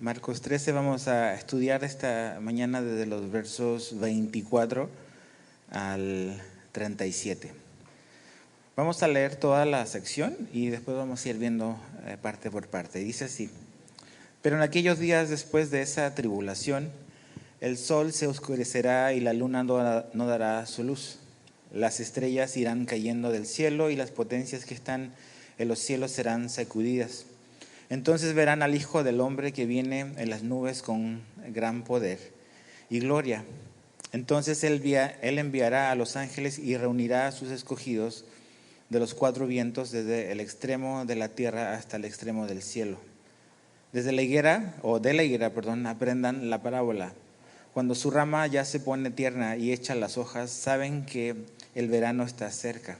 Marcos 13, vamos a estudiar esta mañana desde los versos 24 al 37. Vamos a leer toda la sección y después vamos a ir viendo parte por parte. Dice así: Pero en aquellos días después de esa tribulación, el sol se oscurecerá y la luna no dará su luz. Las estrellas irán cayendo del cielo y las potencias que están en los cielos serán sacudidas. Entonces verán al Hijo del Hombre que viene en las nubes con gran poder y gloria. Entonces él enviará a los ángeles y reunirá a sus escogidos de los cuatro vientos, desde el extremo de la tierra hasta el extremo del cielo. De la higuera, aprendan la parábola. Cuando su rama ya se pone tierna y echa las hojas, saben que el verano está cerca.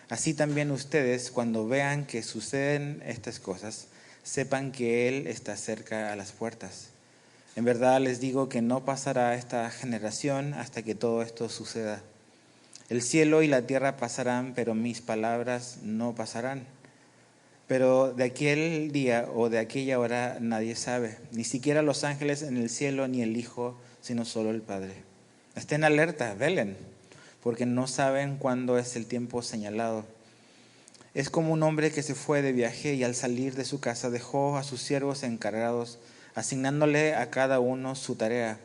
Así también ustedes, cuando vean que suceden estas cosas, sepan que Él está cerca a las puertas. En verdad les digo que no pasará esta generación hasta que todo esto suceda. El cielo y la tierra pasarán, pero mis palabras no pasarán. Pero de aquel día o de aquella hora nadie sabe, ni siquiera los ángeles en el cielo ni el Hijo, sino solo el Padre. Estén alerta, velen, porque no saben cuándo es el tiempo señalado. Es como un hombre que se fue de viaje y al salir de su casa dejó a sus siervos encargados, asignándole a cada uno su tarea,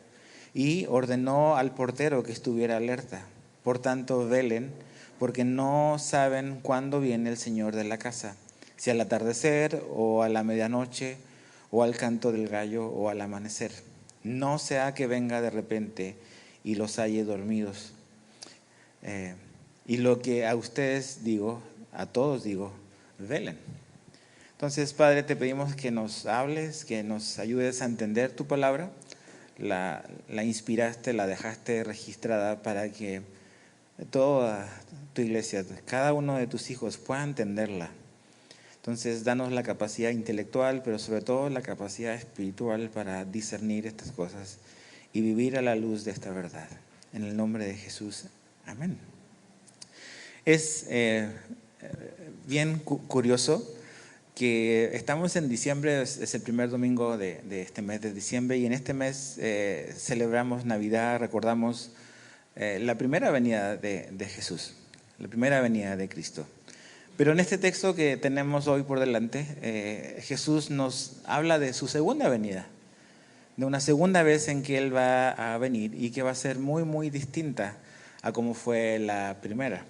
y ordenó al portero que estuviera alerta. Por tanto, velen, porque no saben cuándo viene el Señor de la casa, si al atardecer o a la medianoche o al canto del gallo o al amanecer. No sea que venga de repente y los halle dormidos. Y lo que a ustedes digo, a todos digo, velen. Entonces, Padre, te pedimos que nos hables, que nos ayudes a entender tu palabra. La inspiraste, la dejaste registrada para que toda tu iglesia, cada uno de tus hijos pueda entenderla. Entonces, danos la capacidad intelectual, pero sobre todo la capacidad espiritual para discernir estas cosas y vivir a la luz de esta verdad. En el nombre de Jesús, amén. Es bien curioso que estamos en diciembre, es el primer domingo de este mes de diciembre, y en este mes celebramos Navidad, recordamos la primera venida de Jesús, la primera venida de Cristo. Pero en este texto que tenemos hoy por delante, Jesús nos habla de su segunda venida, de una segunda vez en que Él va a venir y que va a ser muy, muy distinta a como fue la primera.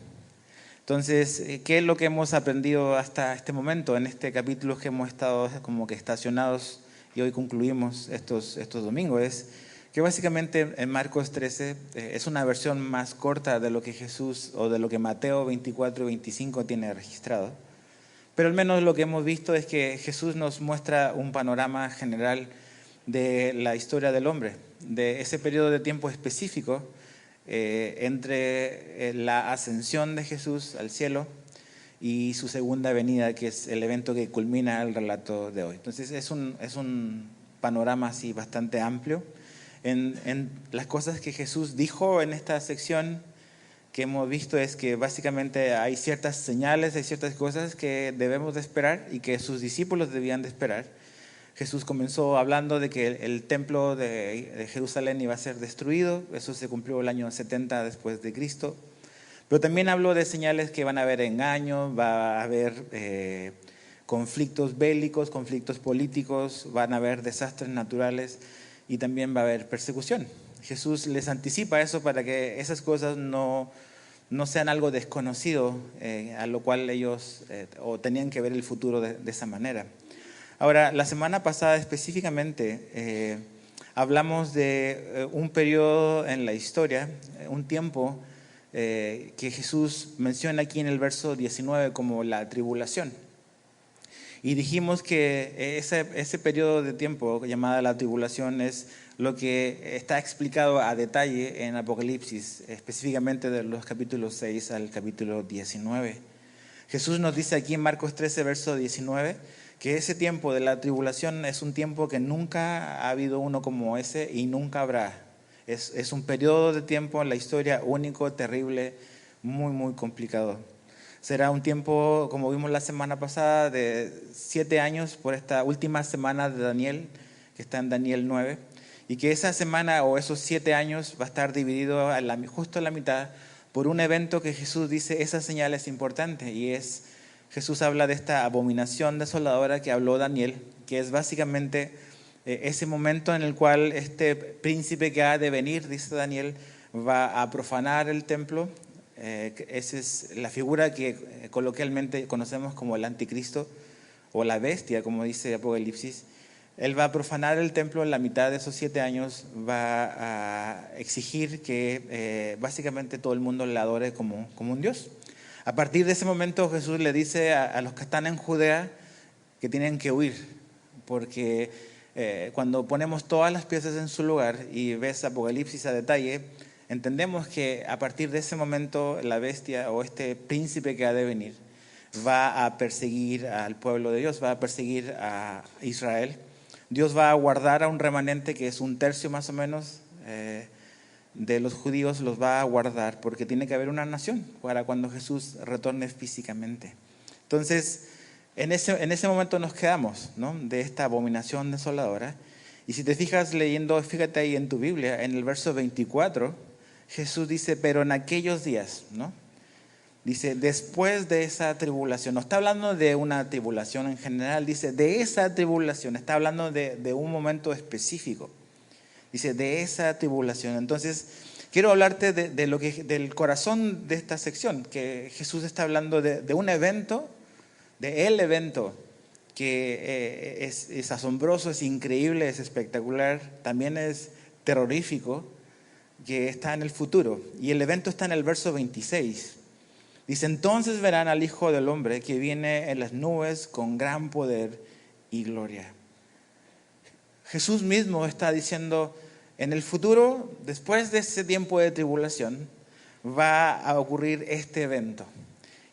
Entonces, ¿qué es lo que hemos aprendido hasta este momento, en este capítulo que hemos estado como que estacionados y hoy concluimos estos domingos? Es que básicamente en Marcos 13 es una versión más corta de lo que Jesús o de lo que Mateo 24 y 25 tiene registrado. Pero al menos lo que hemos visto es que Jesús nos muestra un panorama general de la historia del hombre, de ese periodo de tiempo específico entre la ascensión de Jesús al cielo y su segunda venida, que es el evento que culmina el relato de hoy. Entonces es un panorama así bastante amplio en las cosas que Jesús dijo en esta sección que hemos visto. Es que básicamente hay ciertas señales, hay ciertas cosas que debemos de esperar y que sus discípulos debían de esperar. Jesús comenzó hablando de que el templo de Jerusalén iba a ser destruido. Eso se cumplió el año 70 después de Cristo. Pero también habló de señales que van a haber engaños, va a haber conflictos bélicos, conflictos políticos, van a haber desastres naturales y también va a haber persecución. Jesús les anticipa eso para que esas cosas no sean algo desconocido, a lo cual ellos o tenían que ver el futuro de esa manera. Ahora, la semana pasada específicamente hablamos de un periodo en la historia, un tiempo que Jesús menciona aquí en el verso 19 como la tribulación. Y dijimos que ese periodo de tiempo llamada la tribulación es lo que está explicado a detalle en Apocalipsis, específicamente de los capítulos 6 al capítulo 19. Jesús nos dice aquí en Marcos 13, verso 19, que ese tiempo de la tribulación es un tiempo que nunca ha habido uno como ese y nunca habrá. Es un periodo de tiempo en la historia único, terrible, muy, muy complicado. Será un tiempo, como vimos la semana pasada, de 7 años por esta última semana de Daniel, que está en Daniel 9, y que esa semana o esos 7 años va a estar dividido justo a la mitad por un evento que Jesús dice, esa señal es importante, y Jesús habla de esta abominación desoladora que habló Daniel, que es básicamente ese momento en el cual este príncipe que ha de venir, dice Daniel, va a profanar el templo. Esa es la figura que coloquialmente conocemos como el anticristo o la bestia, como dice Apocalipsis. Él va a profanar el templo en la mitad de esos 7 años, va a exigir que básicamente todo el mundo le adore como un Dios. A partir de ese momento Jesús le dice a los que están en Judea que tienen que huir, porque cuando ponemos todas las piezas en su lugar y ves Apocalipsis a detalle, entendemos que a partir de ese momento la bestia o este príncipe que ha de venir va a perseguir al pueblo de Dios, va a perseguir a Israel. Dios va a guardar a un remanente que es 1/3 más o menos de los judíos, los va a guardar porque tiene que haber una nación para cuando Jesús retorne físicamente. Entonces, en ese momento nos quedamos, ¿no?, de esta abominación desoladora. Y si te fijas leyendo, fíjate ahí en tu Biblia, en el verso 24, Jesús dice, pero en aquellos días, ¿no? Dice, después de esa tribulación, no está hablando de una tribulación en general, dice, de esa tribulación, está hablando de un momento específico. Dice, de esa tribulación. Entonces, quiero hablarte del corazón de esta sección, que Jesús está hablando de un evento, de el evento, que es asombroso, es increíble, es espectacular, también es terrorífico, que está en el futuro. Y el evento está en el verso 26. Dice, entonces verán al Hijo del Hombre que viene en las nubes con gran poder y gloria. Jesús mismo está diciendo, en el futuro, después de ese tiempo de tribulación, va a ocurrir este evento.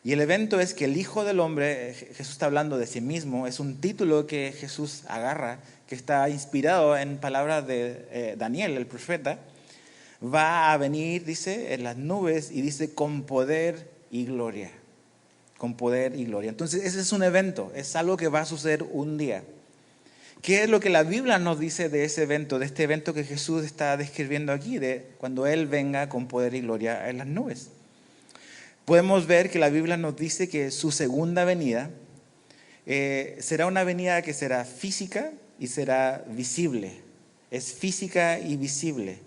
Y el evento es que el Hijo del Hombre, Jesús está hablando de sí mismo, es un título que Jesús agarra, que está inspirado en palabras de Daniel, el profeta, va a venir, dice, en las nubes y dice, con poder y gloria, con poder y gloria. Entonces ese es un evento, es algo que va a suceder un día. ¿Qué es lo que la Biblia nos dice de ese evento, de este evento que Jesús está describiendo aquí, de cuando Él venga con poder y gloria en las nubes? Podemos ver que la Biblia nos dice que su segunda venida será una venida que será física y será visible. Es física y visible.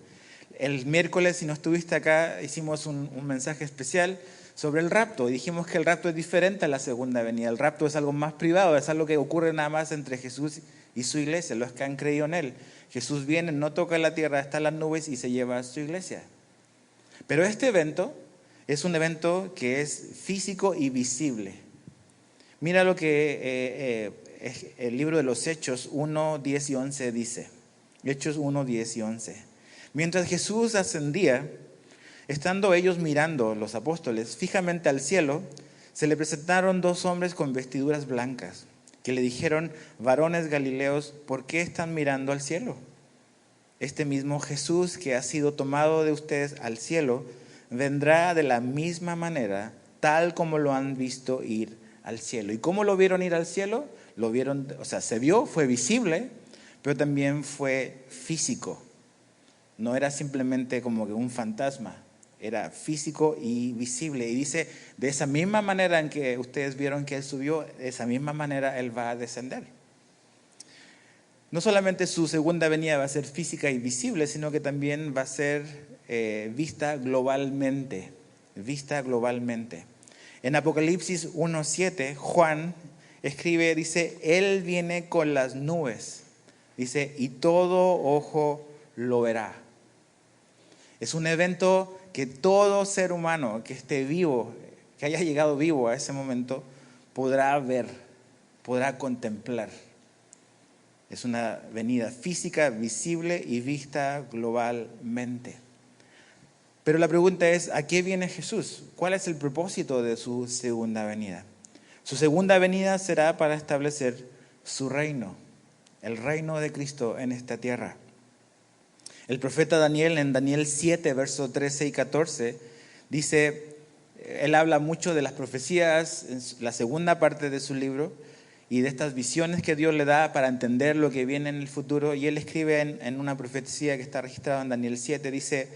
El miércoles, si no estuviste acá, hicimos un mensaje especial sobre el rapto y dijimos que el rapto es diferente a la segunda venida. El rapto es algo más privado, es algo que ocurre nada más entre Jesús y su iglesia, los que han creído en Él. Jesús viene, no toca la tierra, está en las nubes y se lleva a su iglesia. Pero este evento es un evento que es físico y visible. Mira lo que el libro de los Hechos 1, 10 y 11 dice. Hechos 1, 10 y 11. Mientras Jesús ascendía, estando ellos mirando, los apóstoles, fijamente al cielo, se le presentaron 2 hombres con vestiduras blancas, que le dijeron, varones galileos, ¿por qué están mirando al cielo? Este mismo Jesús que ha sido tomado de ustedes al cielo, vendrá de la misma manera, tal como lo han visto ir al cielo. ¿Y cómo lo vieron ir al cielo? Lo vieron, se vio, fue visible, pero también fue físico. No era simplemente como que un fantasma, era físico y visible. Y dice, de esa misma manera en que ustedes vieron que Él subió, de esa misma manera Él va a descender. No solamente su segunda venida va a ser física y visible, sino que también va a ser vista globalmente. En Apocalipsis 1:7, Juan escribe, dice, Él viene con las nubes, dice, y todo ojo lo verá. Es un evento que todo ser humano que esté vivo, que haya llegado vivo a ese momento, podrá ver, podrá contemplar. Es una venida física, visible y vista globalmente. Pero la pregunta es, ¿a qué viene Jesús? ¿Cuál es el propósito de su segunda venida? Su segunda venida será para establecer su reino, el reino de Cristo en esta tierra. El profeta Daniel, en Daniel 7, versos 13 y 14, dice, él habla mucho de las profecías en la segunda parte de su libro, y de estas visiones que Dios le da para entender lo que viene en el futuro. Y él escribe en una profecía que está registrada en Daniel 7, dice: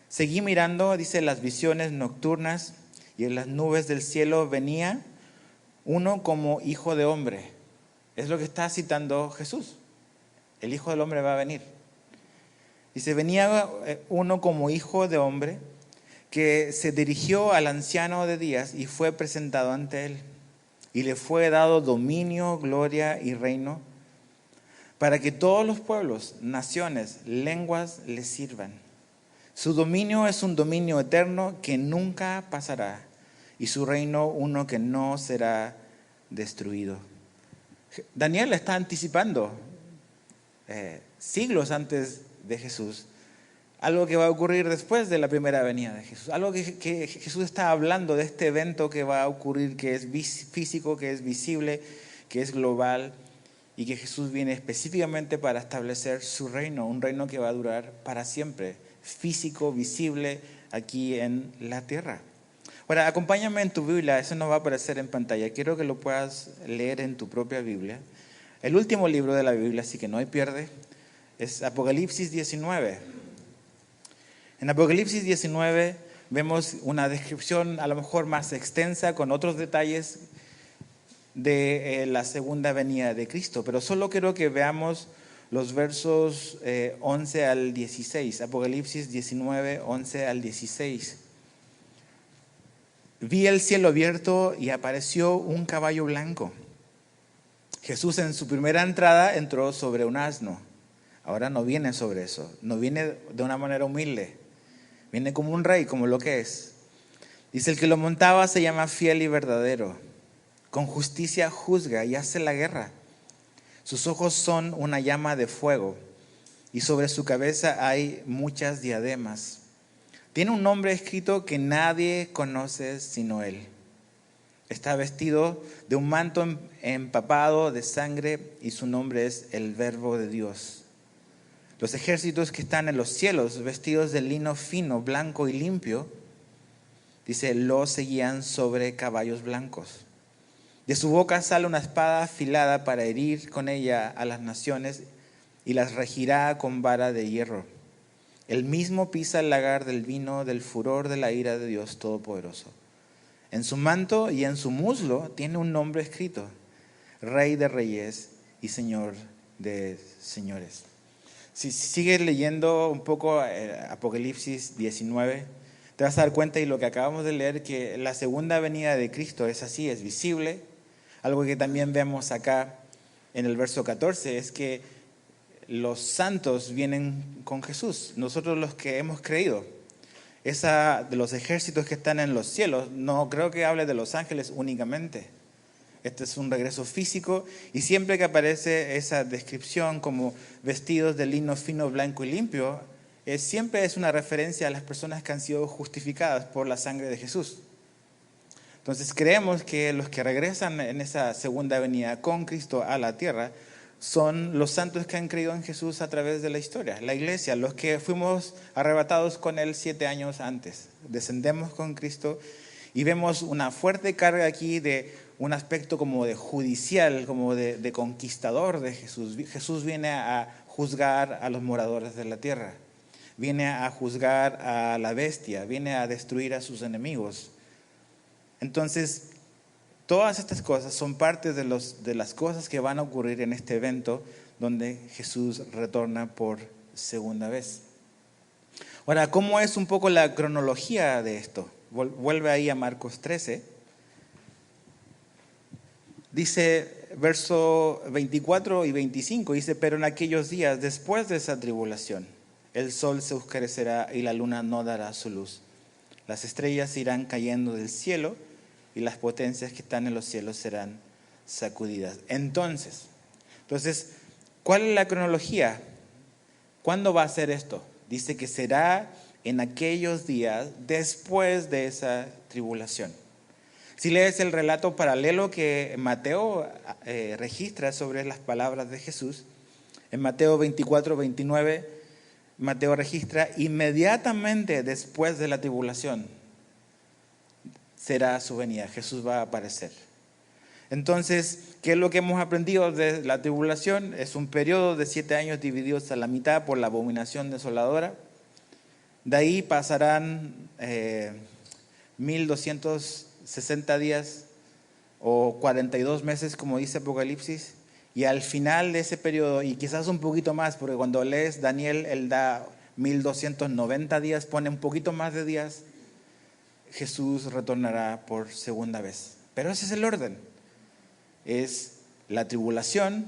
seguí mirando, dice, las visiones nocturnas, y en las nubes del cielo venía uno como hijo de hombre. Es lo que está citando Jesús. El Hijo del Hombre va a venir. Dice, venía uno como hijo de hombre que se dirigió al anciano de días y fue presentado ante él. Y le fue dado dominio, gloria y reino para que todos los pueblos, naciones, lenguas le sirvan. Su dominio es un dominio eterno que nunca pasará, y su reino uno que no será destruido. Daniel está anticipando siglos antes de Jesús algo que va a ocurrir después de la primera venida de Jesús. Algo que Jesús está hablando de este evento que va a ocurrir, que es físico, que es visible, que es global, y que Jesús viene específicamente para establecer su reino, un reino que va a durar para siempre, físico, visible, aquí en la tierra. Ahora, acompáñame en tu Biblia, eso no va a aparecer en pantalla, quiero que lo puedas leer en tu propia Biblia. El último libro de la Biblia, así que no hay pierde, es Apocalipsis 19. En Apocalipsis 19 vemos una descripción a lo mejor más extensa, con otros detalles de la segunda venida de Cristo, pero solo quiero que veamos los versos 11 al 16, Apocalipsis 19, 11 al 16. Vi el cielo abierto y apareció un caballo blanco. Jesús en su primera entrada entró sobre un asno. Ahora no viene sobre eso, no viene de una manera humilde, viene como un rey, como lo que es. Dice, el que lo montaba se llama Fiel y Verdadero. Con justicia juzga y hace la guerra. Sus ojos son una llama de fuego y sobre su cabeza hay muchas diademas. Tiene un nombre escrito que nadie conoce sino él. Está vestido de un manto empapado de sangre y su nombre es el Verbo de Dios. Los ejércitos que están en los cielos, vestidos de lino fino, blanco y limpio, dice, lo seguían sobre caballos blancos. De su boca sale una espada afilada para herir con ella a las naciones y las regirá con vara de hierro. Él mismo pisa el lagar del vino del furor de la ira de Dios Todopoderoso. En su manto y en su muslo tiene un nombre escrito: Rey de Reyes y Señor de Señores. Si sigues leyendo un poco Apocalipsis 19, te vas a dar cuenta, y lo que acabamos de leer, que la segunda venida de Cristo es así, es visible. Algo que también vemos acá en el verso 14 es que los santos vienen con Jesús, nosotros los que hemos creído. Esa de los ejércitos que están en los cielos, no creo que hable de los ángeles únicamente. Este es un regreso físico, y siempre que aparece esa descripción como vestidos de lino fino, blanco y limpio, siempre es una referencia a las personas que han sido justificadas por la sangre de Jesús. Entonces creemos que los que regresan en esa segunda venida con Cristo a la tierra son los santos que han creído en Jesús a través de la historia, la iglesia, los que fuimos arrebatados con Él 7 años antes. Descendemos con Cristo y vemos una fuerte carga aquí de un aspecto como de judicial, como de conquistador de Jesús. Jesús viene a juzgar a los moradores de la tierra, viene a juzgar a la bestia, viene a destruir a sus enemigos. Entonces, todas estas cosas son parte de las cosas que van a ocurrir en este evento donde Jesús retorna por segunda vez. Ahora, ¿cómo es un poco la cronología de esto? Vuelve ahí a Marcos 13. Dice, verso 24 y 25, dice, pero en aquellos días, después de esa tribulación, el sol se oscurecerá y la luna no dará su luz. Las estrellas irán cayendo del cielo y las potencias que están en los cielos serán sacudidas. Entonces, ¿cuál es la cronología? ¿Cuándo va a ser esto? Dice que será en aquellos días después de esa tribulación. Si lees el relato paralelo que Mateo registra sobre las palabras de Jesús, en Mateo 24, 29, Mateo registra inmediatamente después de la tribulación será su venida, Jesús va a aparecer. Entonces, ¿qué es lo que hemos aprendido de la tribulación? Es un periodo de 7 años divididos a la mitad por la abominación desoladora. De ahí pasarán 1260 días o 42 meses, como dice Apocalipsis. Y al final de ese periodo, y quizás un poquito más, porque cuando lees Daniel, él da 1290 días, pone un poquito más de días, Jesús retornará por segunda vez. Pero ese es el orden. Es la tribulación,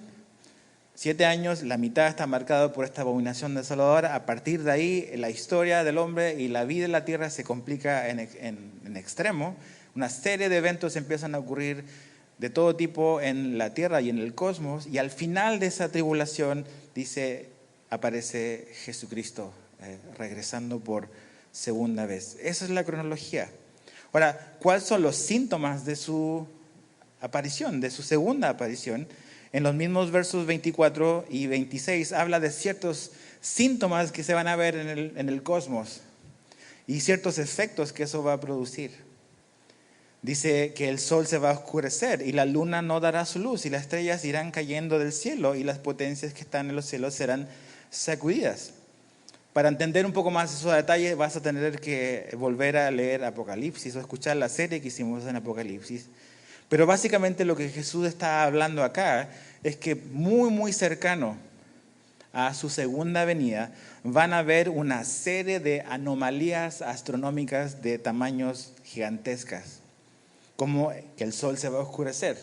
7 años, la mitad está marcada por esta abominación desoladora. A partir de ahí, la historia del hombre y la vida en la tierra se complica en extremo. Una serie de eventos empiezan a ocurrir de todo tipo en la tierra y en el cosmos. Y al final de esa tribulación, dice, aparece Jesucristo regresando por segunda vez. Esa es la cronología. Ahora, ¿cuáles son los síntomas de su aparición, de su segunda aparición? En los mismos versos 24 y 26 habla de ciertos síntomas que se van a ver en el cosmos y ciertos efectos que eso va a producir. Dice que el sol se va a oscurecer y la luna no dará su luz y las estrellas irán cayendo del cielo y las potencias que están en los cielos serán sacudidas. Para entender un poco más esos detalles vas a tener que volver a leer Apocalipsis o escuchar la serie que hicimos en Apocalipsis. Pero básicamente lo que Jesús está hablando acá es que muy, muy cercano a su segunda venida van a haber una serie de anomalías astronómicas de tamaños gigantescas, como que el sol se va a oscurecer.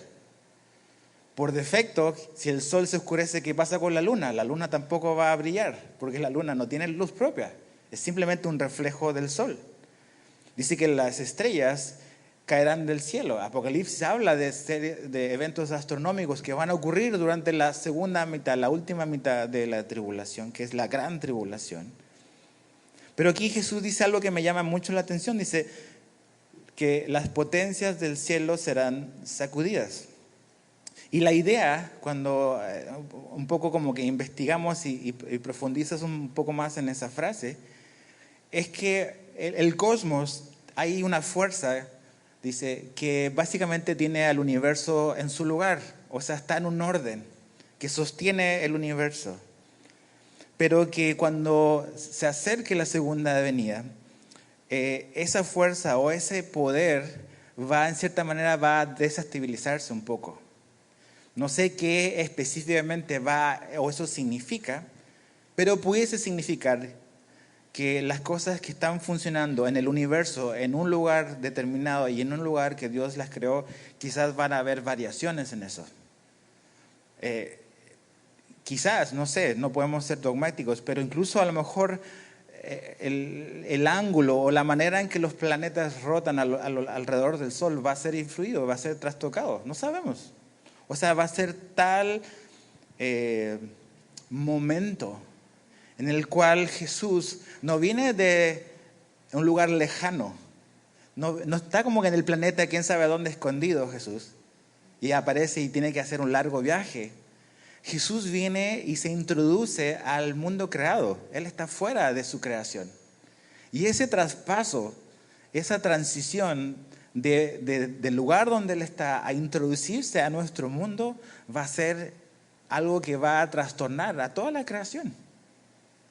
Por defecto, si el sol se oscurece, ¿qué pasa con la luna? La luna tampoco va a brillar, porque la luna no tiene luz propia, es simplemente un reflejo del sol. Dice que las estrellas caerán del cielo. Apocalipsis habla de eventos astronómicos que van a ocurrir durante la segunda mitad, la última mitad de la tribulación, que es la gran tribulación. Pero aquí Jesús dice algo que me llama mucho la atención. Dice que las potencias del cielo serán sacudidas. Y la idea, cuando un poco como que investigamos y profundizas un poco más en esa frase, es que el cosmos, hay una fuerza, dice, que básicamente tiene al universo en su lugar, o sea, está en un orden, que sostiene el universo. Pero que cuando se acerque la segunda venida, esa fuerza o ese poder en cierta manera, va a desestabilizarse un poco. No sé qué específicamente o eso significa, pero pudiese significar que las cosas que están funcionando en el universo, en un lugar determinado y en un lugar que Dios las creó, quizás van a haber variaciones en eso. Quizás, no sé, no podemos ser dogmáticos, pero incluso a lo mejor el ángulo o la manera en que los planetas rotan alrededor del Sol va a ser influido, va a ser trastocado, no sabemos. O sea, va a ser tal momento en el cual Jesús no viene de un lugar lejano, no está como que en el planeta, quién sabe dónde escondido Jesús, y aparece y tiene que hacer un largo viaje. Jesús viene y se introduce al mundo creado, Él está fuera de su creación. Y ese traspaso, esa transición del lugar donde Él está a introducirse a nuestro mundo, va a ser algo que va a trastornar a toda la creación.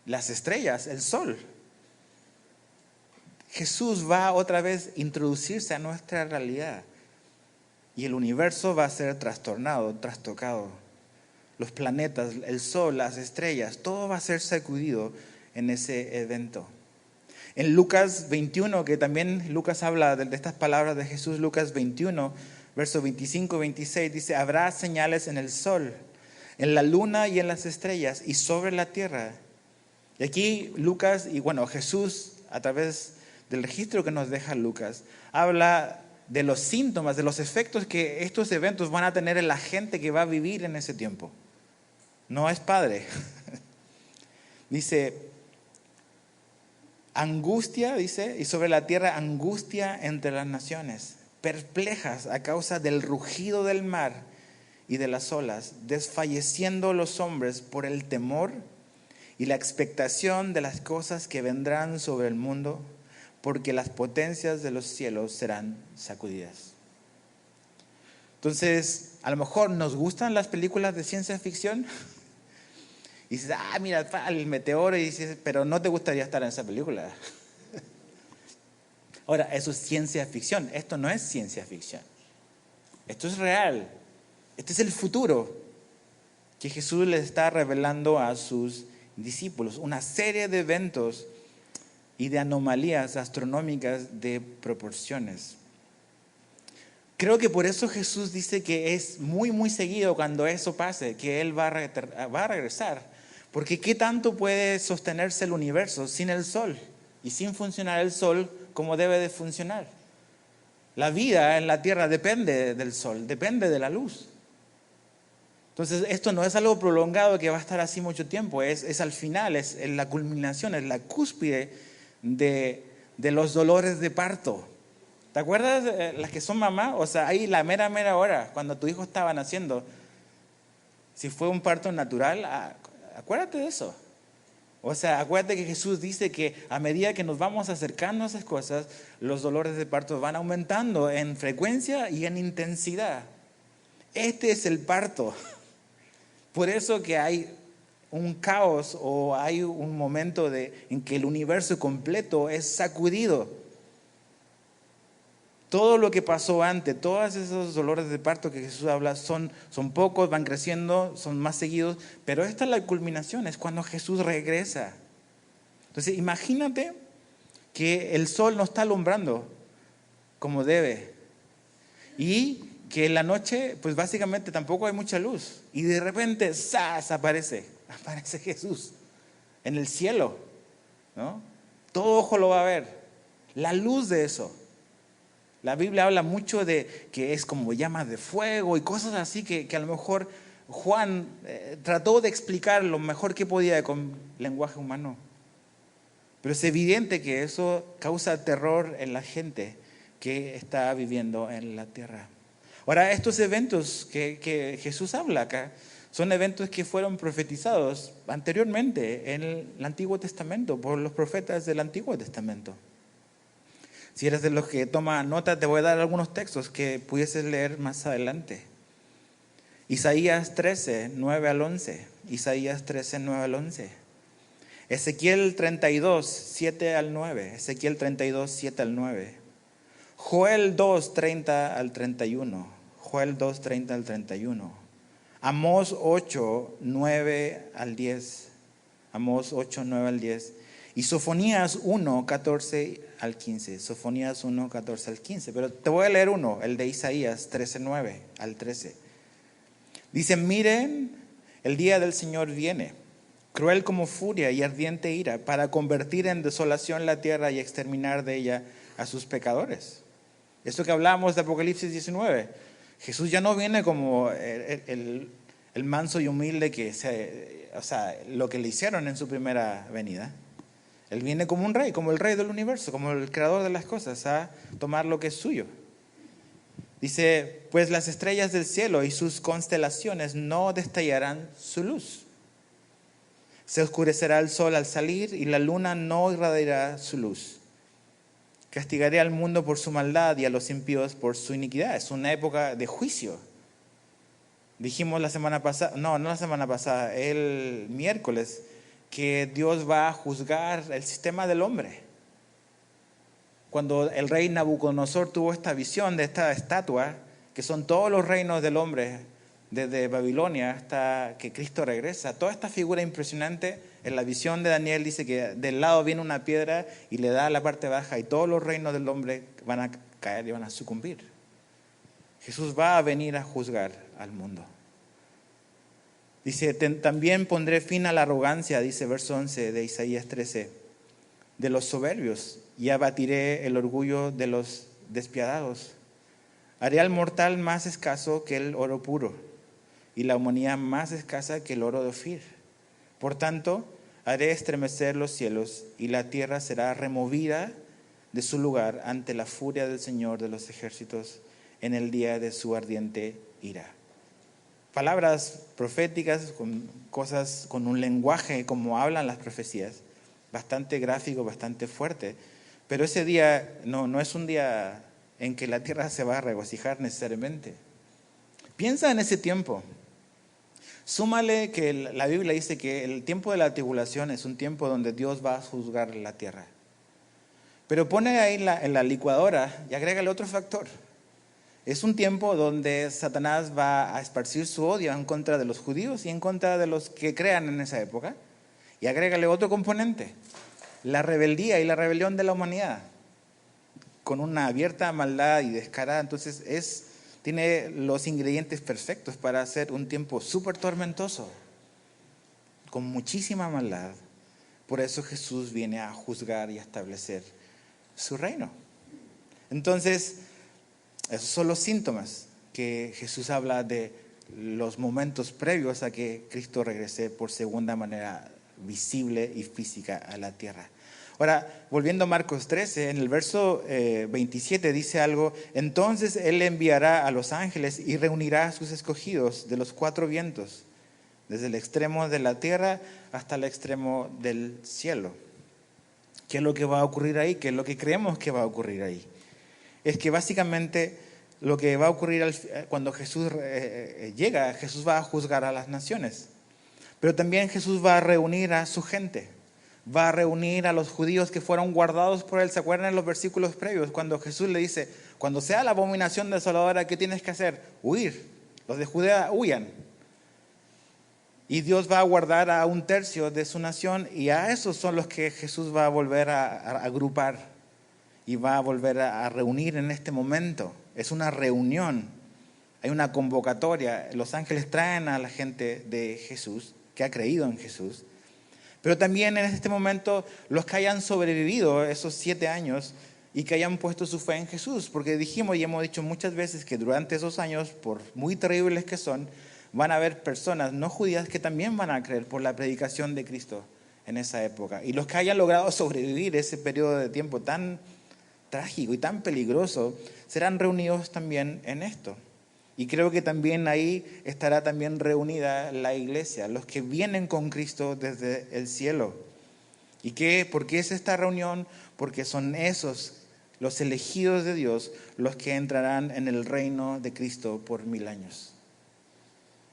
Las estrellas, el sol. Jesús va otra vez a introducirse a nuestra realidad. Y el universo va a ser trastornado, trastocado. Los planetas, el sol, las estrellas, todo va a ser sacudido en ese evento. En Lucas 21, que también Lucas habla de estas palabras de Jesús, Lucas 21, versos 25 y 26, dice: habrá señales en el sol, en la luna y en las estrellas, y sobre la tierra. Y aquí Lucas, y bueno, Jesús, a través del registro que nos deja Lucas, habla de los síntomas, de los efectos que estos eventos van a tener en la gente que va a vivir en ese tiempo. No es padre. Dice, angustia, dice, y sobre la tierra angustia entre las naciones, perplejas a causa del rugido del mar y de las olas, desfalleciendo los hombres por el temor y la expectación de las cosas que vendrán sobre el mundo, porque las potencias de los cielos serán sacudidas. Entonces, a lo mejor nos gustan las películas de ciencia ficción. Y dices, mira, el meteoro, y dices, pero no te gustaría estar en esa película. Ahora, eso es ciencia ficción. Esto no es ciencia ficción. Esto es real. Este es el futuro que Jesús le está revelando a sus discípulos. Una serie de eventos y de anomalías astronómicas de proporciones. Creo que por eso Jesús dice que es muy, muy seguido cuando eso pase, que Él va a regresar. Porque ¿qué tanto puede sostenerse el universo sin el sol? Y sin funcionar el sol como debe de funcionar. La vida en la tierra depende del sol, depende de la luz. Entonces esto no es algo prolongado que va a estar así mucho tiempo, es al final, es la culminación, es la cúspide de los dolores de parto. ¿Te acuerdas las que son mamás? O sea, ahí la mera hora, cuando tu hijo estaba naciendo, si fue un parto natural, acuérdate de eso. O sea, acuérdate que Jesús dice que a medida que nos vamos acercando a esas cosas, los dolores de parto van aumentando en frecuencia y en intensidad. Este es el parto. Por eso que hay un caos o hay un momento en que el universo completo es sacudido. Todo lo que pasó antes, todos esos dolores de parto que Jesús habla son pocos, van creciendo, son más seguidos, pero esta es la culminación, es cuando Jesús regresa. Entonces imagínate que el sol no está alumbrando como debe y que en la noche pues básicamente tampoco hay mucha luz y de repente ¡zas! aparece Jesús en el cielo, ¿no? Todo ojo lo va a ver, la luz de eso. La Biblia habla mucho de que es como llamas de fuego y cosas así que a lo mejor Juan trató de explicar lo mejor que podía con lenguaje humano. Pero es evidente que eso causa terror en la gente que está viviendo en la tierra. Ahora, estos eventos que Jesús habla acá son eventos que fueron profetizados anteriormente en el Antiguo Testamento por los profetas del Antiguo Testamento. Si eres de los que toma nota, te voy a dar algunos textos que pudieses leer más adelante. Isaías 13, 9 al 11. Isaías 13, 9 al 11. Ezequiel 32, 7 al 9. Ezequiel 32, 7 al 9. Joel 2, 30 al 31. Joel 2, 30 al 31. Amós 8, 9 al 10. Amós 8, 9 al 10. Y Sofonías 1, 14 al 15. Sofonías 1, 14 al 15. Pero te voy a leer uno, el de Isaías 13, 9 al 13. Dice, miren, el día del Señor viene, cruel como furia y ardiente ira, para convertir en desolación la tierra y exterminar de ella a sus pecadores. Esto que hablamos de Apocalipsis 19. Jesús ya no viene como el manso y humilde lo que le hicieron en su primera venida. Él viene como un rey, como el rey del universo, como el creador de las cosas, a tomar lo que es suyo. Dice, pues las estrellas del cielo y sus constelaciones no destallarán su luz. Se oscurecerá el sol al salir y la luna no irradiará su luz. Castigaré al mundo por su maldad y a los impíos por su iniquidad. Es una época de juicio. Dijimos la semana pasada, no la semana pasada, el miércoles, que Dios va a juzgar el sistema del hombre. Cuando el rey Nabucodonosor tuvo esta visión de esta estatua, que son todos los reinos del hombre, desde Babilonia hasta que Cristo regresa, toda esta figura impresionante, en la visión de Daniel dice que del lado viene una piedra y le da a la parte baja y todos los reinos del hombre van a caer y van a sucumbir. Jesús va a venir a juzgar al mundo. Dice, también pondré fin a la arrogancia, dice verso 11 de Isaías 13, de los soberbios, y abatiré el orgullo de los despiadados. Haré al mortal más escaso que el oro puro, y la humanidad más escasa que el oro de Ofir. Por tanto, haré estremecer los cielos, y la tierra será removida de su lugar ante la furia del Señor de los ejércitos en el día de su ardiente ira. Palabras proféticas, con cosas, con un lenguaje como hablan las profecías, bastante gráfico, bastante fuerte. Pero ese día no es un día en que la tierra se va a regocijar necesariamente. Piensa en ese tiempo. Súmale que la Biblia dice que el tiempo de la tribulación es un tiempo donde Dios va a juzgar la tierra. Pero pone ahí en la licuadora y agrégale otro factor. Es un tiempo donde Satanás va a esparcir su odio en contra de los judíos y en contra de los que crean en esa época. Y agrégale otro componente, la rebeldía y la rebelión de la humanidad, con una abierta maldad y descarada. Entonces tiene los ingredientes perfectos para hacer un tiempo súper tormentoso, con muchísima maldad. Por eso Jesús viene a juzgar y a establecer su reino. Entonces, esos son los síntomas que Jesús habla de los momentos previos a que Cristo regrese por segunda manera visible y física a la tierra. Ahora, volviendo a Marcos 13, en el verso 27 dice algo: entonces Él enviará a los ángeles y reunirá a sus escogidos de los cuatro vientos, desde el extremo de la tierra hasta el extremo del cielo. ¿Qué es lo que va a ocurrir ahí? ¿Qué es lo que creemos que va a ocurrir ahí? Es que básicamente lo que va a ocurrir cuando Jesús llega, Jesús va a juzgar a las naciones. Pero también Jesús va a reunir a su gente. Va a reunir a los judíos que fueron guardados por Él. ¿Se acuerdan en los versículos previos? Cuando Jesús le dice, cuando sea la abominación desoladora, ¿qué tienes que hacer? Huir. Los de Judea huyan. Y Dios va a guardar a un tercio de su nación, y a esos son los que Jesús va a volver a agrupar y va a volver a reunir en este momento. Es una reunión, hay una convocatoria. Los ángeles traen a la gente de Jesús, que ha creído en Jesús. Pero también en este momento los que hayan sobrevivido esos 7 años y que hayan puesto su fe en Jesús. Porque dijimos y hemos dicho muchas veces que durante esos años, por muy terribles que son, van a haber personas no judías que también van a creer por la predicación de Cristo en esa época. Y los que hayan logrado sobrevivir ese periodo de tiempo tan trágico y tan peligroso serán reunidos también en esto. Y creo que también ahí estará también reunida la iglesia, los que vienen con Cristo desde el cielo. ¿Y por qué es esta reunión? Porque son esos, los elegidos de Dios, los que entrarán en el reino de Cristo por 1000 años.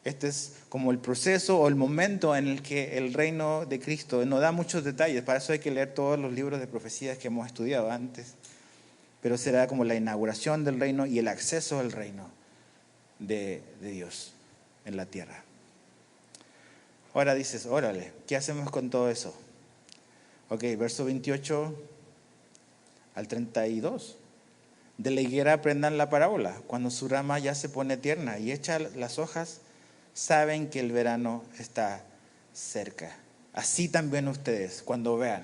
Este es como el proceso o el momento en el que el reino de Cristo no da muchos detalles. Para eso hay que leer todos los libros de profecías que hemos estudiado antes. Pero será como la inauguración del reino y el acceso al reino de Dios en la tierra. Ahora dices, órale, ¿qué hacemos con todo eso? Ok, verso 28 al 32. De la higuera aprendan la parábola. Cuando su rama ya se pone tierna y echa las hojas, saben que el verano está cerca. Así también ustedes, cuando vean.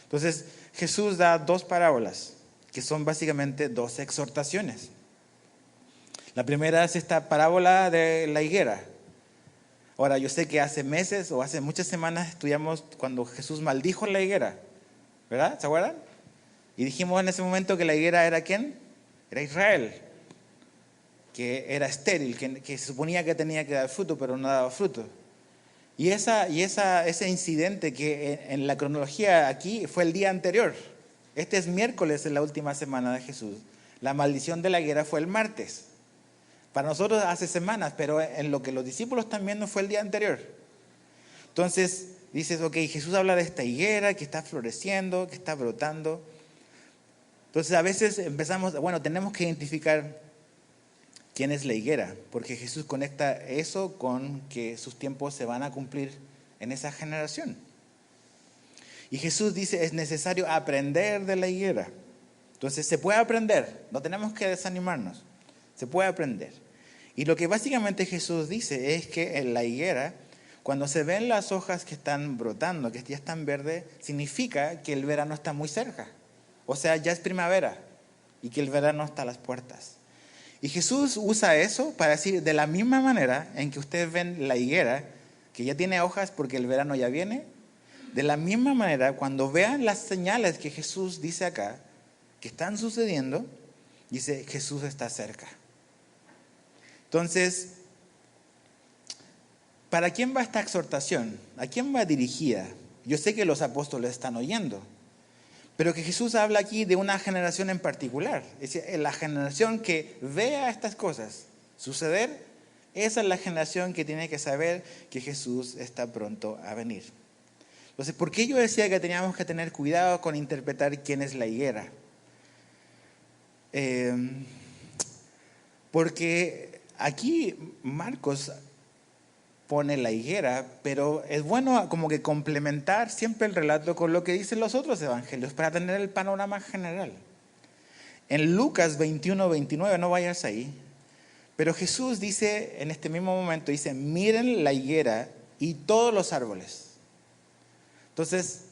Entonces, Jesús da 2 parábolas, que son básicamente 2 exhortaciones. La primera es esta parábola de la higuera. Ahora, yo sé que hace meses o hace muchas semanas estudiamos cuando Jesús maldijo la higuera, ¿verdad? ¿Se acuerdan? Y dijimos en ese momento que la higuera era ¿quién? Era Israel, que era estéril, que se suponía que tenía que dar fruto, pero no daba fruto. Y ese incidente que en la cronología aquí fue el día anterior. Este es miércoles en la última semana de Jesús. La maldición de la higuera fue el martes. Para nosotros hace semanas, pero en lo que los discípulos también no fue el día anterior. Entonces dices, ok, Jesús habla de esta higuera que está floreciendo, que está brotando. Entonces a veces empezamos, tenemos que identificar quién es la higuera, porque Jesús conecta eso con que sus tiempos se van a cumplir en esa generación. Y Jesús dice, es necesario aprender de la higuera. Entonces se puede aprender, no tenemos que desanimarnos, se puede aprender. Y lo que básicamente Jesús dice es que en la higuera, cuando se ven las hojas que están brotando, que ya están verdes, significa que el verano está muy cerca. O sea, ya es primavera y que el verano está a las puertas. Y Jesús usa eso para decir, de la misma manera en que ustedes ven la higuera, que ya tiene hojas porque el verano ya viene, de la misma manera, cuando vean las señales que Jesús dice acá, que están sucediendo, dice, Jesús está cerca. Entonces, ¿para quién va esta exhortación? ¿A quién va dirigida? Yo sé que los apóstoles están oyendo, pero que Jesús habla aquí de una generación en particular. Es decir, la generación que vea estas cosas suceder Esa es la generación que tiene que saber que Jesús está pronto a venir. Entonces, ¿por qué yo decía que teníamos que tener cuidado con interpretar quién es la higuera? Porque aquí Marcos pone la higuera, pero es bueno como que complementar siempre el relato con lo que dicen los otros evangelios para tener el panorama general. En Lucas 21-29, no vayas ahí, pero Jesús dice en este mismo momento, dice, miren la higuera y todos los árboles. Entonces,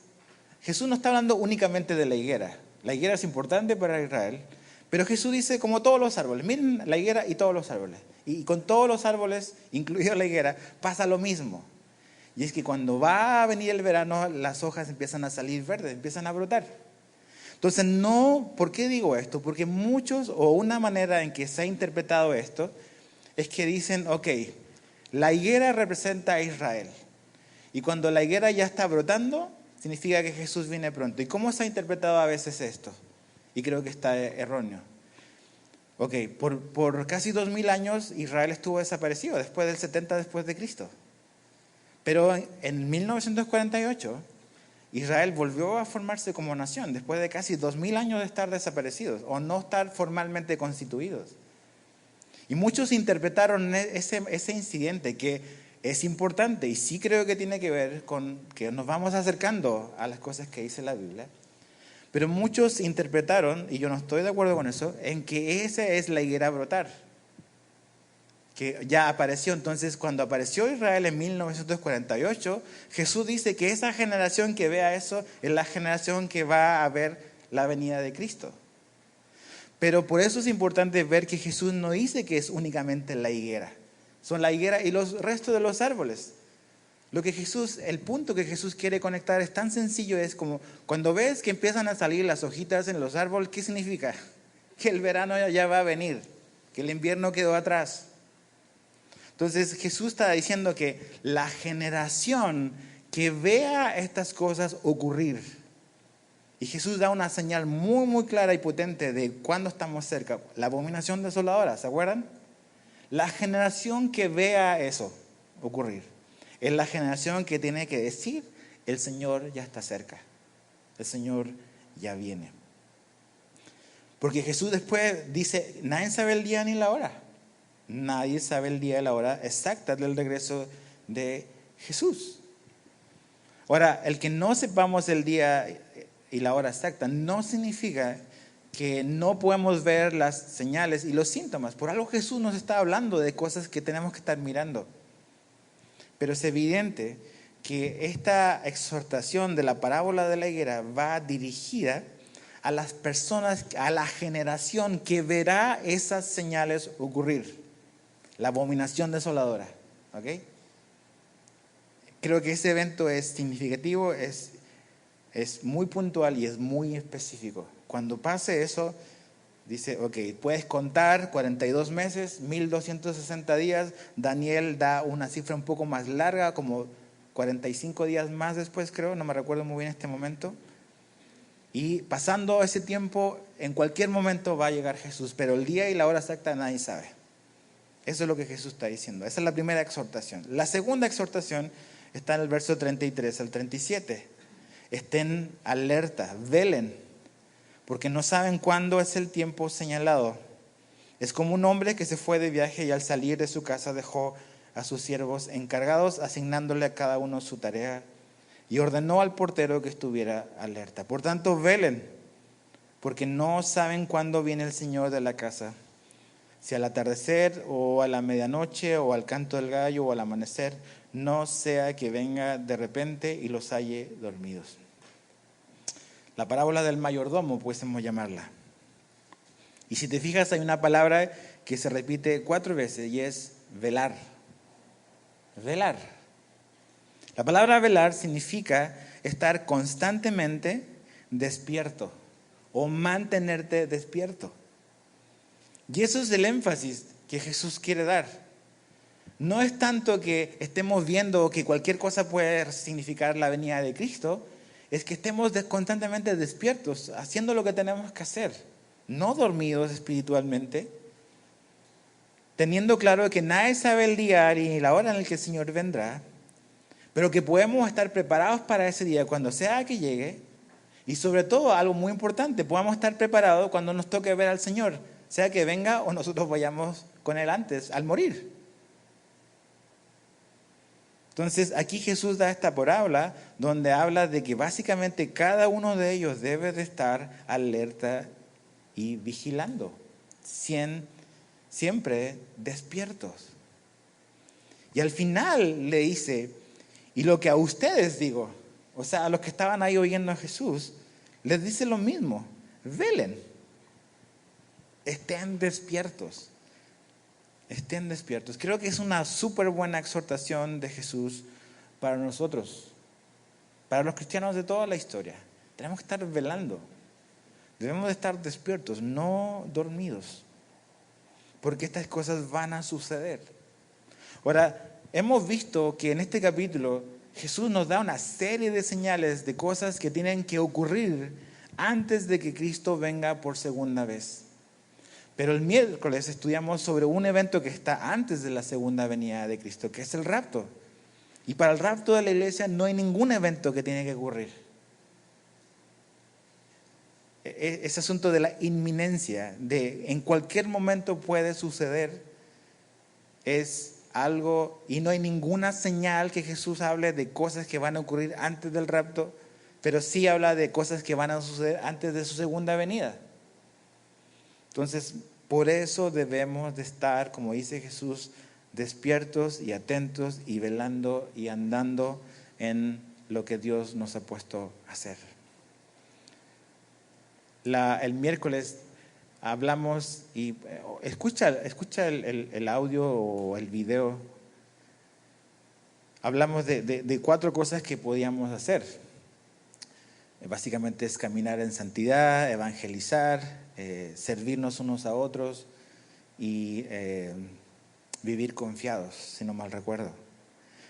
Jesús no está hablando únicamente de la higuera. La higuera es importante para Israel, pero Jesús dice como todos los árboles, miren la higuera y todos los árboles. Y con todos los árboles, incluido la higuera, pasa lo mismo. Y es que cuando va a venir el verano, las hojas empiezan a salir verdes, empiezan a brotar. Entonces, no, ¿por qué digo esto? Porque muchos, o una manera en que se ha interpretado esto, es que dicen, ok, la higuera representa a Israel. Y cuando la higuera ya está brotando, significa que Jesús viene pronto. ¿Y cómo se ha interpretado a veces esto? Y creo que está erróneo. Ok, por casi 2000 años Israel estuvo desaparecido, después del 70 después de Cristo. Pero en 1948 Israel volvió a formarse como nación, después de casi 2000 años de estar desaparecidos o no estar formalmente constituidos. Y muchos interpretaron ese incidente que es importante y sí creo que tiene que ver con que nos vamos acercando a las cosas que dice la Biblia. Pero muchos interpretaron, y yo no estoy de acuerdo con eso, en que esa es la higuera a brotar, que ya apareció. Entonces, cuando apareció Israel en 1948, Jesús dice que esa generación que vea eso es la generación que va a ver la venida de Cristo. Pero por eso es importante ver que Jesús no dice que es únicamente la higuera. Son la higuera y los restos de los árboles. El punto que Jesús quiere conectar es tan sencillo, es como cuando ves que empiezan a salir las hojitas en los árboles, ¿qué significa? Que el verano ya va a venir, que el invierno quedó atrás. Entonces Jesús está diciendo que la generación que vea estas cosas ocurrir, y Jesús da una señal muy muy clara y potente de cuándo estamos cerca, la abominación desoladora, ¿se acuerdan? La generación que vea eso ocurrir es la generación que tiene que decir, el Señor ya está cerca, el Señor ya viene. Porque Jesús después dice, nadie sabe el día ni la hora. Nadie sabe el día y la hora exacta del regreso de Jesús. Ahora, el que no sepamos el día y la hora exacta no significa que no podemos ver las señales y los síntomas. Por algo Jesús nos está hablando de cosas que tenemos que estar mirando. Pero es evidente que esta exhortación de la parábola de la higuera va dirigida a las personas, a la generación que verá esas señales ocurrir. La abominación desoladora. ¿Ok? Creo que ese evento es significativo, es muy puntual y es muy específico. Cuando pase eso, dice, ok, puedes contar 42 meses, 1260 días. Daniel da una cifra un poco más larga, como 45 días más después, creo, no me recuerdo muy bien este momento. Y pasando ese tiempo, en cualquier momento va a llegar Jesús, pero el día y la hora exacta nadie sabe. Eso es lo que Jesús está diciendo. Esa es la primera exhortación. La segunda exhortación está en el verso 33 al 37. Estén alerta, velen, porque no saben cuándo es el tiempo señalado. Es como un hombre que se fue de viaje y al salir de su casa dejó a sus siervos encargados, asignándole a cada uno su tarea, y ordenó al portero que estuviera alerta. Por tanto, velen, porque no saben cuándo viene el Señor de la casa, si al atardecer o a la medianoche o al canto del gallo o al amanecer, no sea que venga de repente y los halle dormidos. La parábola del mayordomo, pudiésemos llamarla. Y si te fijas, hay una palabra que se repite 4 veces y es velar. Velar. La palabra velar significa estar constantemente despierto o mantenerte despierto. Y eso es el énfasis que Jesús quiere dar. No es tanto que estemos viendo que cualquier cosa puede significar la venida de Cristo, es que estemos constantemente despiertos, haciendo lo que tenemos que hacer, no dormidos espiritualmente. teniendo claro que nadie sabe el día ni la hora en el que el Señor vendrá, pero que podemos estar preparados para ese día cuando sea que llegue, y sobre todo, algo muy importante, podamos estar preparados cuando nos toque ver al Señor, sea que venga o nosotros vayamos con Él antes, al morir. Entonces, aquí Jesús da esta parábola donde habla de que básicamente cada uno de ellos debe de estar alerta y vigilando, siempre despiertos. Y al final le dice, y lo que a ustedes digo, o sea, a los que estaban ahí oyendo a Jesús, les dice lo mismo, velen, estén despiertos. Estén despiertos. Creo que es una súper buena exhortación de Jesús para nosotros, para los cristianos de toda la historia. Tenemos que estar velando. Debemos de estar despiertos, no dormidos, porque estas cosas van a suceder. Ahora, hemos visto que en este capítulo Jesús nos da una serie de señales de cosas que tienen que ocurrir antes de que Cristo venga por segunda vez. Pero el miércoles estudiamos sobre un evento que está antes de la segunda venida de Cristo, que es el rapto. Y para el rapto de la iglesia no hay ningún evento que tiene que ocurrir. Ese asunto de la inminencia, de en cualquier momento puede suceder, es algo, y no hay ninguna señal que Jesús hable de cosas que van a ocurrir antes del rapto, pero sí habla de cosas que van a suceder antes de su segunda venida. Entonces, por eso debemos de estar, como dice Jesús, despiertos y atentos y velando y andando en lo que Dios nos ha puesto a hacer. El miércoles hablamos y escucha el audio o el video. Hablamos de 4 cosas que podíamos hacer. Básicamente es caminar en santidad, evangelizar, servirnos unos a otros y vivir confiados, si no mal recuerdo.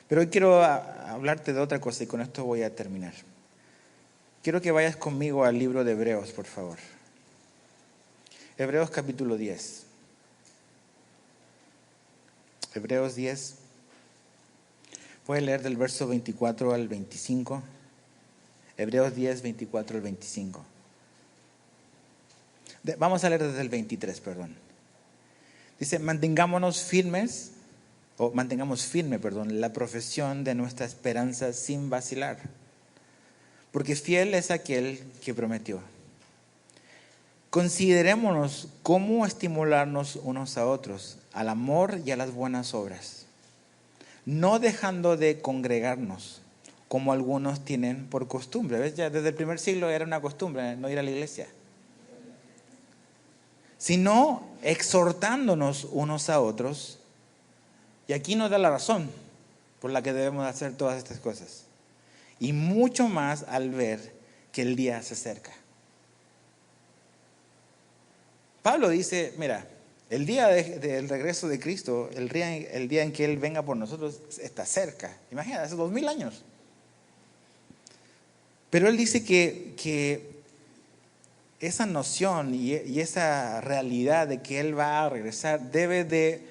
Pero hoy quiero hablarte de otra cosa y con esto voy a terminar. Quiero que vayas conmigo al libro de Hebreos, por favor. Hebreos capítulo 10. Hebreos 10. Voy a leer del verso 24 al 25. Hebreos 10, 24 al 25. Vamos a leer desde el 23, perdón. Dice, mantengamos firme, la profesión de nuestra esperanza sin vacilar, porque fiel es aquel que prometió. Considerémonos cómo estimularnos unos a otros, al amor y a las buenas obras, no dejando de congregarnos, como algunos tienen por costumbre. ¿Ves? Ya desde el primer siglo era una costumbre no ir a la iglesia. Sino exhortándonos unos a otros, y aquí nos da la razón por la que debemos hacer todas estas cosas. Y mucho más al ver que el día se acerca. Pablo dice, mira, el día del regreso de Cristo, el día en que Él venga por nosotros, está cerca. Imagínate, hace 2000 años. Pero él dice que esa noción y esa realidad de que Él va a regresar debe de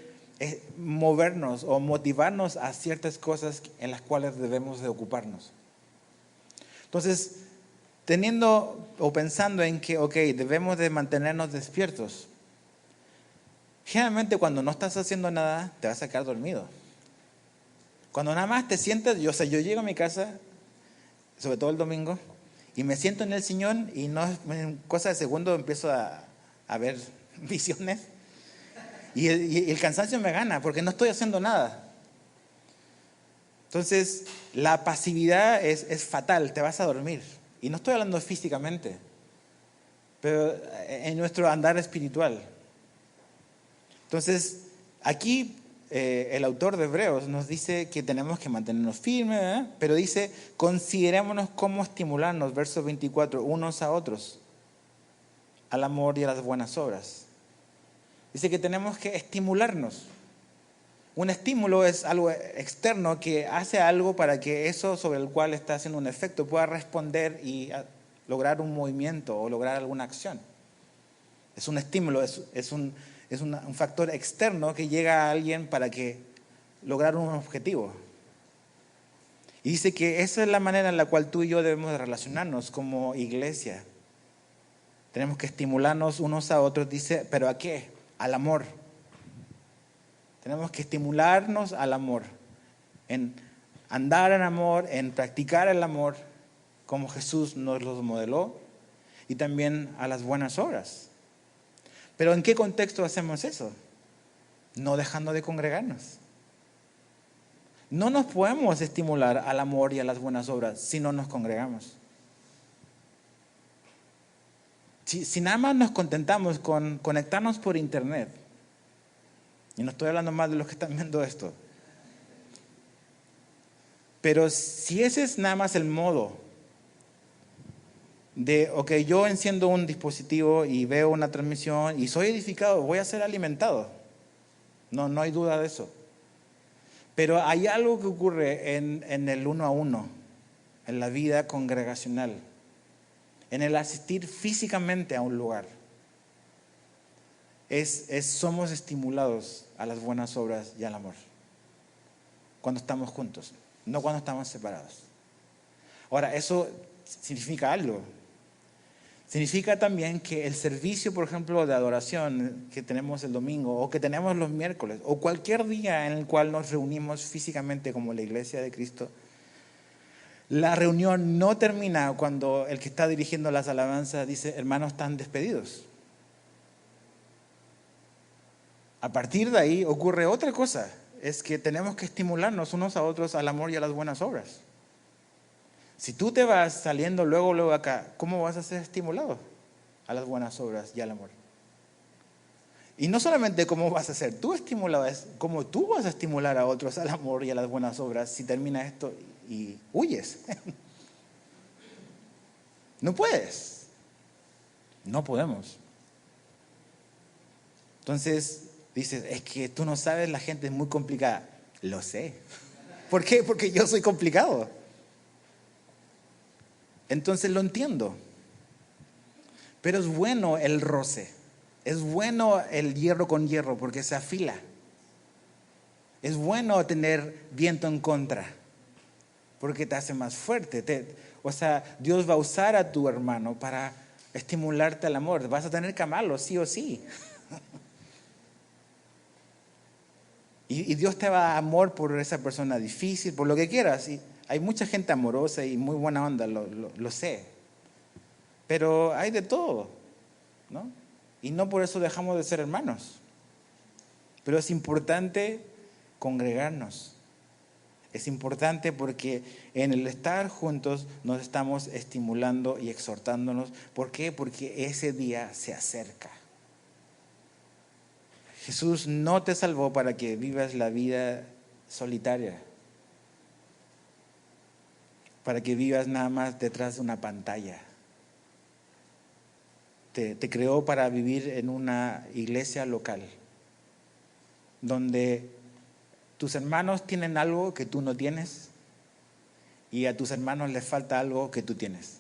movernos o motivarnos a ciertas cosas en las cuales debemos de ocuparnos. Entonces, teniendo o pensando en que, debemos de mantenernos despiertos. Generalmente cuando no estás haciendo nada, te vas a quedar dormido. Cuando nada más te sientas, yo llego a mi casa, sobre todo el domingo, y me siento en el sillón y no en cosa de segundo empiezo a ver visiones y el cansancio me gana porque no estoy haciendo nada. Entonces la pasividad es fatal, te vas a dormir. Y no estoy hablando físicamente, pero en nuestro andar espiritual. Entonces aquí el autor de Hebreos nos dice que tenemos que mantenernos firmes, pero dice, considerémonos cómo estimularnos, verso 24, unos a otros, al amor y a las buenas obras. Dice que tenemos que estimularnos. Un estímulo es algo externo que hace algo para que eso sobre el cual está haciendo un efecto pueda responder y lograr un movimiento o lograr alguna acción. Es un estímulo, es Es un factor externo que llega a alguien para que lograr un objetivo. Y dice que esa es la manera en la cual tú y yo debemos de relacionarnos como iglesia. Tenemos que estimularnos unos a otros, dice, ¿pero a qué? Al amor. Tenemos que estimularnos al amor, en andar en amor, en practicar el amor, como Jesús nos lo modeló, y también a las buenas obras. Pero ¿en qué contexto hacemos eso? No dejando de congregarnos. No nos podemos estimular al amor y a las buenas obras si no nos congregamos. Si nada más nos contentamos con conectarnos por internet, y no estoy hablando más de los que están viendo esto, pero si ese es nada más el modo de, ok, yo enciendo un dispositivo y veo una transmisión y soy edificado, voy a ser alimentado. No hay duda de eso. Pero hay algo que ocurre en el uno a uno, en la vida congregacional, en el asistir físicamente a un lugar. Somos estimulados a las buenas obras y al amor cuando estamos juntos, no cuando estamos separados. Ahora, eso significa algo. Significa también que el servicio, por ejemplo, de adoración que tenemos el domingo o que tenemos los miércoles o cualquier día en el cual nos reunimos físicamente como la iglesia de Cristo, la reunión no termina cuando el que está dirigiendo las alabanzas dice, hermanos, están despedidos. A partir de ahí ocurre otra cosa, es que tenemos que estimularnos unos a otros al amor y a las buenas obras. Si tú te vas saliendo luego acá, ¿cómo vas a ser estimulado a las buenas obras y al amor? Y no solamente cómo vas a ser tú estimulado, es cómo tú vas a estimular a otros al amor y a las buenas obras si termina esto y huyes. No puedes. No podemos. Entonces dices, es que tú no sabes, la gente es muy complicada. Lo sé. ¿Por qué? Porque yo soy complicado. Entonces lo entiendo. Pero es bueno el roce. Es bueno el hierro con hierro porque se afila. Es bueno tener viento en contra porque te hace más fuerte. Dios va a usar a tu hermano para estimularte al amor. Vas a tener que amarlo, sí o sí. Y Dios te va a dar amor por esa persona difícil, por lo que quieras. Y hay mucha gente amorosa y muy buena onda, lo sé. Pero hay de todo, ¿no? Y no por eso dejamos de ser hermanos. Pero es importante congregarnos. Es importante porque en el estar juntos nos estamos estimulando y exhortándonos. ¿Por qué? Porque ese día se acerca. Jesús no te salvó para que vivas la vida solitaria, para que vivas nada más detrás de una pantalla. Te creó para vivir en una iglesia local, donde tus hermanos tienen algo que tú no tienes y a tus hermanos les falta algo que tú tienes.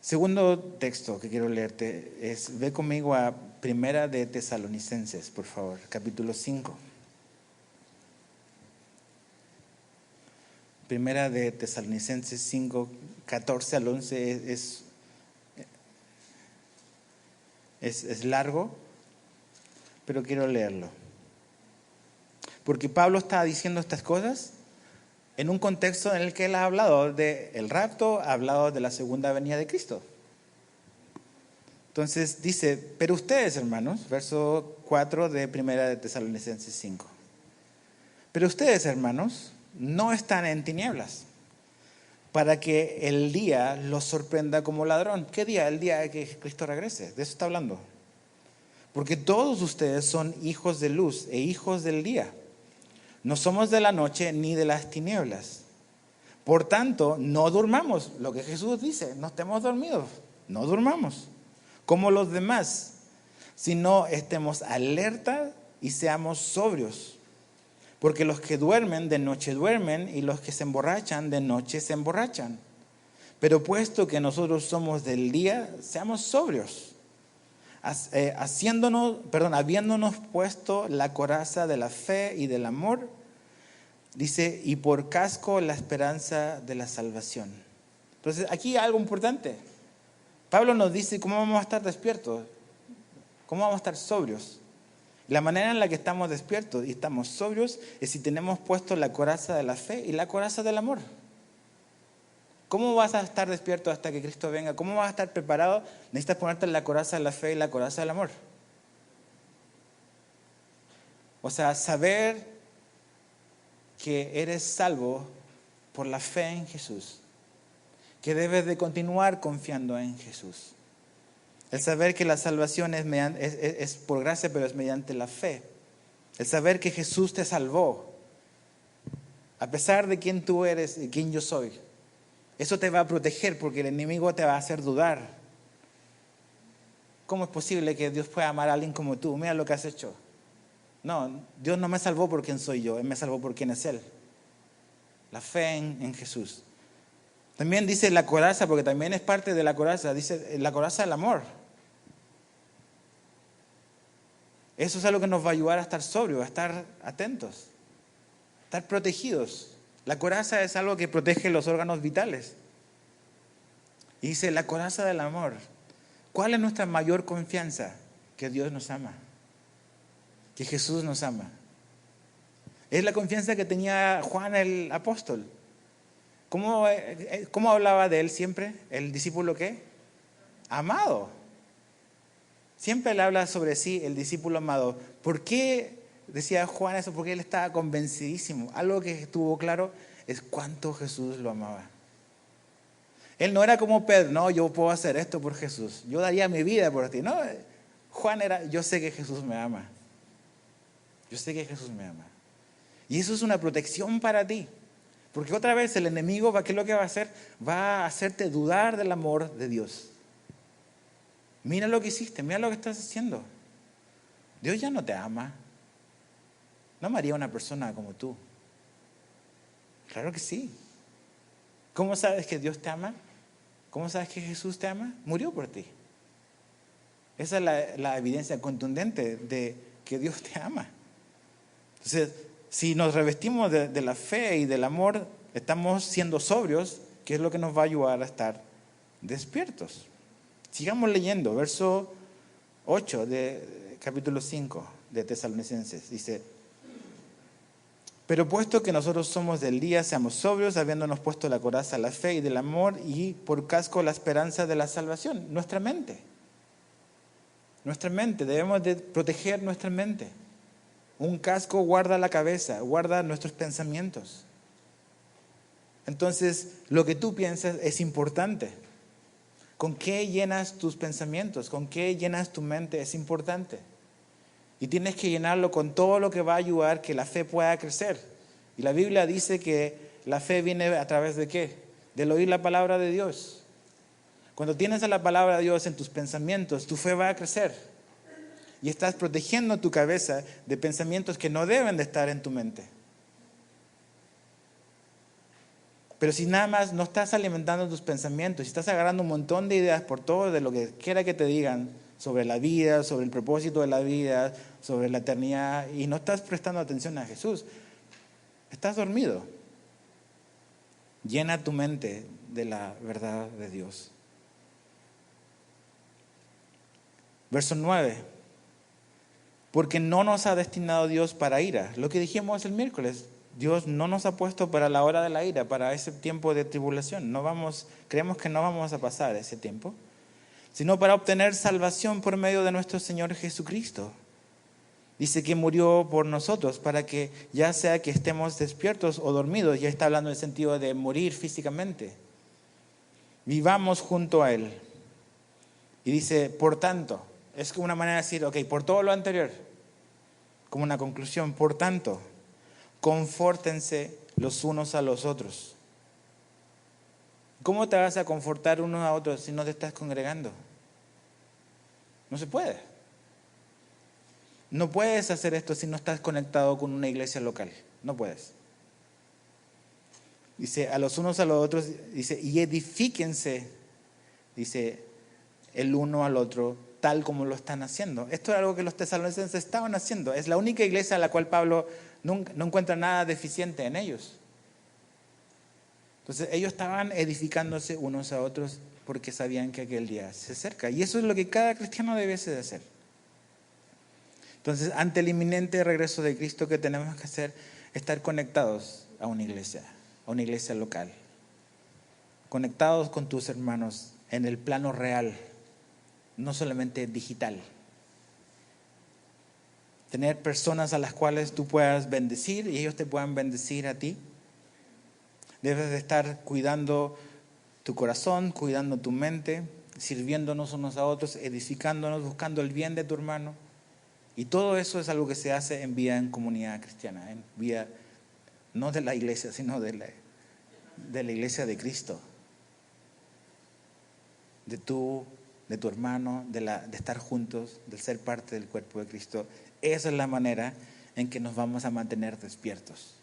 Segundo texto que quiero leerte es, ve conmigo a Primera de Tesalonicenses, por favor, capítulo 5. Primera de Tesalonicenses 5, 14 al 11 es largo, pero quiero leerlo. Porque Pablo está diciendo estas cosas en un contexto en el que él ha hablado del rapto, ha hablado de la segunda venida de Cristo. Entonces dice, pero ustedes, hermanos, verso 4 de Primera de Tesalonicenses 5. Pero ustedes, hermanos, no están en tinieblas, para que el día los sorprenda como ladrón. ¿Qué día? El día que Cristo regrese. De eso está hablando. Porque todos ustedes son hijos de luz e hijos del día. No somos de la noche ni de las tinieblas. Por tanto, no durmamos. Lo que Jesús dice, no estemos dormidos. No durmamos como los demás, sino estemos alerta y seamos sobrios. Porque los que duermen de noche duermen y los que se emborrachan de noche se emborrachan. Pero puesto que nosotros somos del día, seamos sobrios. habiéndonos puesto la coraza de la fe y del amor, dice, y por casco la esperanza de la salvación. Entonces, aquí hay algo importante. Pablo nos dice cómo vamos a estar despiertos, cómo vamos a estar sobrios. La manera en la que estamos despiertos y estamos sobrios es si tenemos puesto la coraza de la fe y la coraza del amor. ¿Cómo vas a estar despierto hasta que Cristo venga? ¿Cómo vas a estar preparado? Necesitas ponerte la coraza de la fe y la coraza del amor. O sea, saber que eres salvo por la fe en Jesús, que debes de continuar confiando en Jesús. El saber que la salvación es por gracia, pero es mediante la fe. El saber que Jesús te salvó, a pesar de quién tú eres y quién yo soy. Eso te va a proteger porque el enemigo te va a hacer dudar. ¿Cómo es posible que Dios pueda amar a alguien como tú? Mira lo que has hecho. No, Dios no me salvó por quién soy yo, Él me salvó por quién es Él. La fe en Jesús. También dice la coraza, porque también es parte de la coraza, dice la coraza del amor. Eso es algo que nos va a ayudar a estar sobrios, a estar atentos, a estar protegidos. La coraza es algo que protege los órganos vitales. Y dice la coraza del amor. ¿Cuál es nuestra mayor confianza? Que Dios nos ama, que Jesús nos ama. Es la confianza que tenía Juan el apóstol. ¿Cómo hablaba de él siempre? ¿El discípulo qué? Amado. Siempre le habla sobre sí, el discípulo amado. ¿Por qué decía Juan eso? Porque él estaba convencidísimo. Algo que estuvo claro es cuánto Jesús lo amaba. Él no era como Pedro, no, yo puedo hacer esto por Jesús. Yo daría mi vida por ti. No, Juan era, yo sé que Jesús me ama. Yo sé que Jesús me ama. Y eso es una protección para ti. Porque otra vez el enemigo, ¿qué es lo que va a hacer? Va a hacerte dudar del amor de Dios. Mira lo que hiciste, mira lo que estás haciendo. Dios ya no te ama. No amaría a una persona como tú. Claro que sí. ¿Cómo sabes que Dios te ama? ¿Cómo sabes que Jesús te ama? Murió por ti. Esa es la evidencia contundente de que Dios te ama. Entonces, si nos revestimos de la fe y del amor, estamos siendo sobrios, que es lo que nos va a ayudar a estar despiertos. Sigamos leyendo, verso 8 de capítulo 5 de Tesalonicenses. Dice, pero puesto que nosotros somos del día, seamos sobrios, habiéndonos puesto la coraza, la fe y del amor, y por casco la esperanza de la salvación. Nuestra mente, debemos de proteger nuestra mente. Un casco guarda la cabeza, guarda nuestros pensamientos. Entonces, lo que tú piensas es importante. ¿Con qué llenas tus pensamientos? ¿Con qué llenas tu mente? Es importante. Y tienes que llenarlo con todo lo que va a ayudar que la fe pueda crecer. Y la Biblia dice que la fe viene a través de ¿qué? Del oír la palabra de Dios. Cuando tienes a la palabra de Dios en tus pensamientos, tu fe va a crecer. Y estás protegiendo tu cabeza de pensamientos que no deben de estar en tu mente. Pero si nada más no estás alimentando tus pensamientos, si estás agarrando un montón de ideas por todo de lo que quiera que te digan sobre la vida, sobre el propósito de la vida, sobre la eternidad, y no estás prestando atención a Jesús, estás dormido. Llena tu mente de la verdad de Dios. Verso 9. Porque no nos ha destinado Dios para ira. Lo que dijimos el miércoles. Dios no nos ha puesto para la hora de la ira, para ese tiempo de tribulación. Creemos que no vamos a pasar ese tiempo, sino para obtener salvación por medio de nuestro Señor Jesucristo. Dice que murió por nosotros, para que ya sea que estemos despiertos o dormidos, ya está hablando en el sentido de morir físicamente, vivamos junto a Él. Y dice, por tanto, es como una manera de decir, ok, por todo lo anterior, como una conclusión, por tanto, confórtense los unos a los otros. ¿Cómo te vas a confortar unos a otros si no te estás congregando? No se puede. No puedes hacer esto si no estás conectado con una iglesia local. No puedes. Dice, a los unos a los otros, dice, y edifíquense, dice, el uno al otro tal como lo están haciendo. Esto es algo que los tesalonicenses estaban haciendo. Es la única iglesia a la cual Pablo no encuentra nada deficiente en ellos. Entonces ellos estaban edificándose unos a otros porque sabían que aquel día se acerca. Y eso es lo que cada cristiano debe de hacer. Entonces, ante el inminente regreso de Cristo, ¿qué tenemos que hacer? Estar conectados a una iglesia local. Conectados con tus hermanos en el plano real, no solamente digital. Tener personas a las cuales tú puedas bendecir y ellos te puedan bendecir a ti. Debes de estar cuidando tu corazón, cuidando tu mente, sirviéndonos unos a otros, edificándonos, buscando el bien de tu hermano. Y todo eso es algo que se hace en vida en comunidad cristiana, en vida no de la iglesia, sino de la iglesia de Cristo. De tu hermano, de estar juntos, de ser parte del cuerpo de Cristo. Esa es la manera en que nos vamos a mantener despiertos.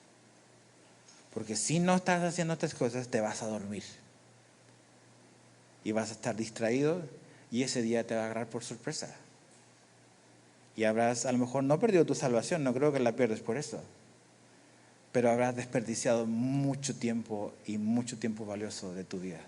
Porque si no estás haciendo estas cosas, te vas a dormir. Y vas a estar distraído y ese día te va a agarrar por sorpresa. Y habrás a lo mejor no perdido tu salvación, no creo que la pierdas por eso. Pero habrás desperdiciado mucho tiempo y mucho tiempo valioso de tu vida.